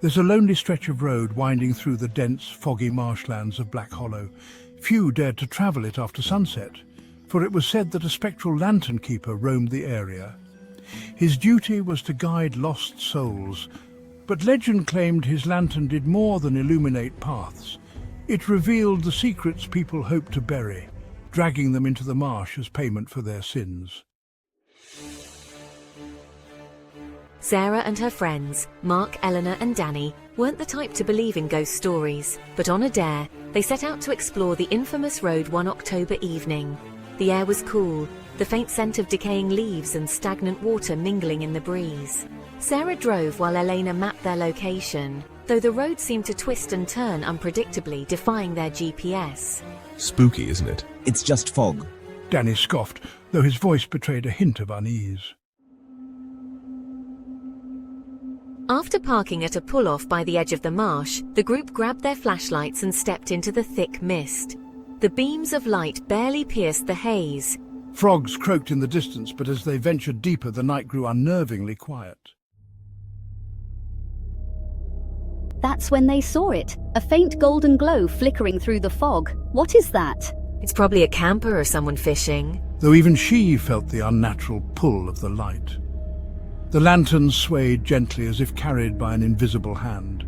There's a lonely stretch of road winding through the dense, foggy marshlands of Black Hollow. Few dared to travel it after sunset, for it was said that a spectral lantern keeper roamed the area. His duty was to guide lost souls, but legend claimed his lantern did more than illuminate paths. It revealed the secrets people hoped to bury, dragging them into the marsh as payment for their sins. Sarah and her friends, Mark, Eleanor and Danny, weren't the type to believe in ghost stories, but on a dare, they set out to explore the infamous road one October evening. The air was cool, the faint scent of decaying leaves and stagnant water mingling in the breeze. Sarah drove while Elena mapped their location, though the road seemed to twist and turn unpredictably, defying their GPS. Spooky, isn't it? It's just fog. Danny scoffed, though his voice betrayed a hint of unease. After parking at a pull-off by the edge of the marsh, the group grabbed their flashlights and stepped into the thick mist. The beams of light barely pierced the haze. Frogs croaked in the distance, but as they ventured deeper, the night grew unnervingly quiet. That's when they saw it, a faint golden glow flickering through the fog. What is that? It's probably a camper or someone fishing. Though even she felt the unnatural pull of the light. The lantern swayed gently as if carried by an invisible hand.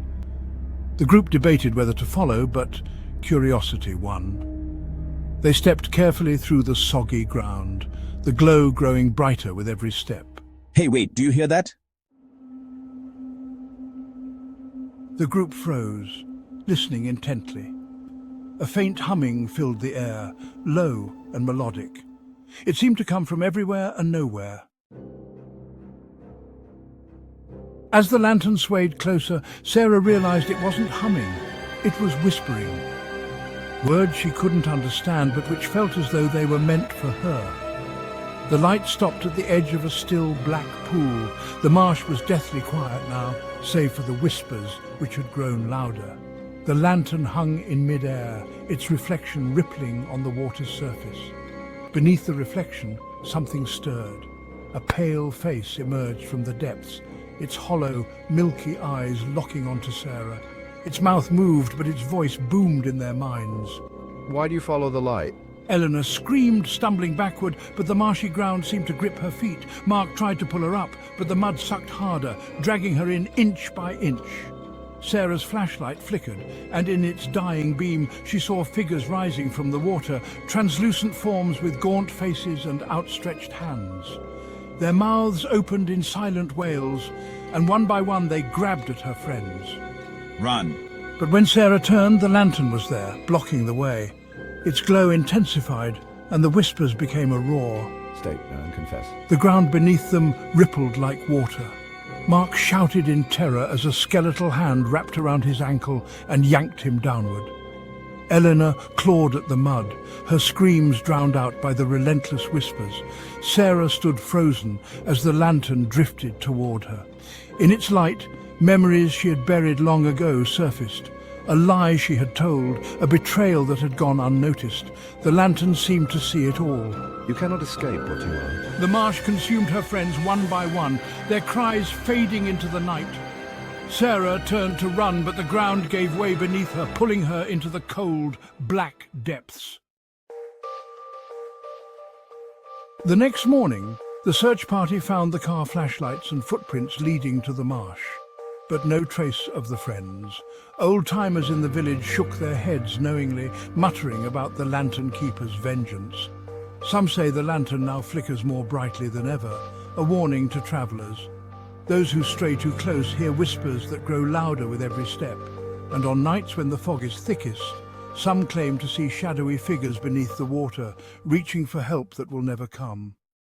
The group debated whether to follow, but curiosity won. They stepped carefully through the soggy ground, the glow growing brighter with every step. Hey, wait, do you hear that? The group froze, listening intently. A faint humming filled the air, low and melodic. It seemed to come from everywhere and nowhere. As the lantern swayed closer, Sarah realized it wasn't humming, it was whispering. Words she couldn't understand, but which felt as though they were meant for her. The light stopped at the edge of a still black pool. The marsh was deathly quiet now, save for the whispers which had grown louder. The lantern hung in mid-air, its reflection rippling on the water's surface. Beneath the reflection, something stirred. A pale face emerged from the depths, its hollow, milky eyes locking onto Sarah. Its mouth moved, but its voice boomed in their minds. Why do you follow the light? Eleanor screamed, stumbling backward, but the marshy ground seemed to grip her feet. Mark tried to pull her up, but the mud sucked harder, dragging her in inch by inch. Sarah's flashlight flickered, and in its dying beam she saw figures rising from the water, translucent forms with gaunt faces and outstretched hands. Their mouths opened in silent wails, and one by one they grabbed at her friends. Run. But when Sarah turned, the lantern was there, blocking the way. Its glow intensified, and the whispers became a roar. State and confess. The ground beneath them rippled like water. Mark shouted in terror as a skeletal hand wrapped around his ankle and yanked him downward. Eleanor clawed at the mud, her screams drowned out by the relentless whispers. Sarah stood frozen as the lantern drifted toward her. In its light, memories she had buried long ago surfaced. A lie she had told, a betrayal that had gone unnoticed. The lantern seemed to see it all. You cannot escape what you are. The marsh consumed her friends one by one, their cries fading into the night. Sarah turned to run, but the ground gave way beneath her, pulling her into the cold, black depths. The next morning, the search party found the car flashlights and footprints leading to the marsh. But no trace of the friends. Old-timers in the village shook their heads knowingly, muttering about the lantern keeper's vengeance. Some say the lantern now flickers more brightly than ever, a warning to travellers. Those who stray too close hear whispers that grow louder with every step, and on nights when the fog is thickest, some claim to see shadowy figures beneath the water, reaching for help that will never come.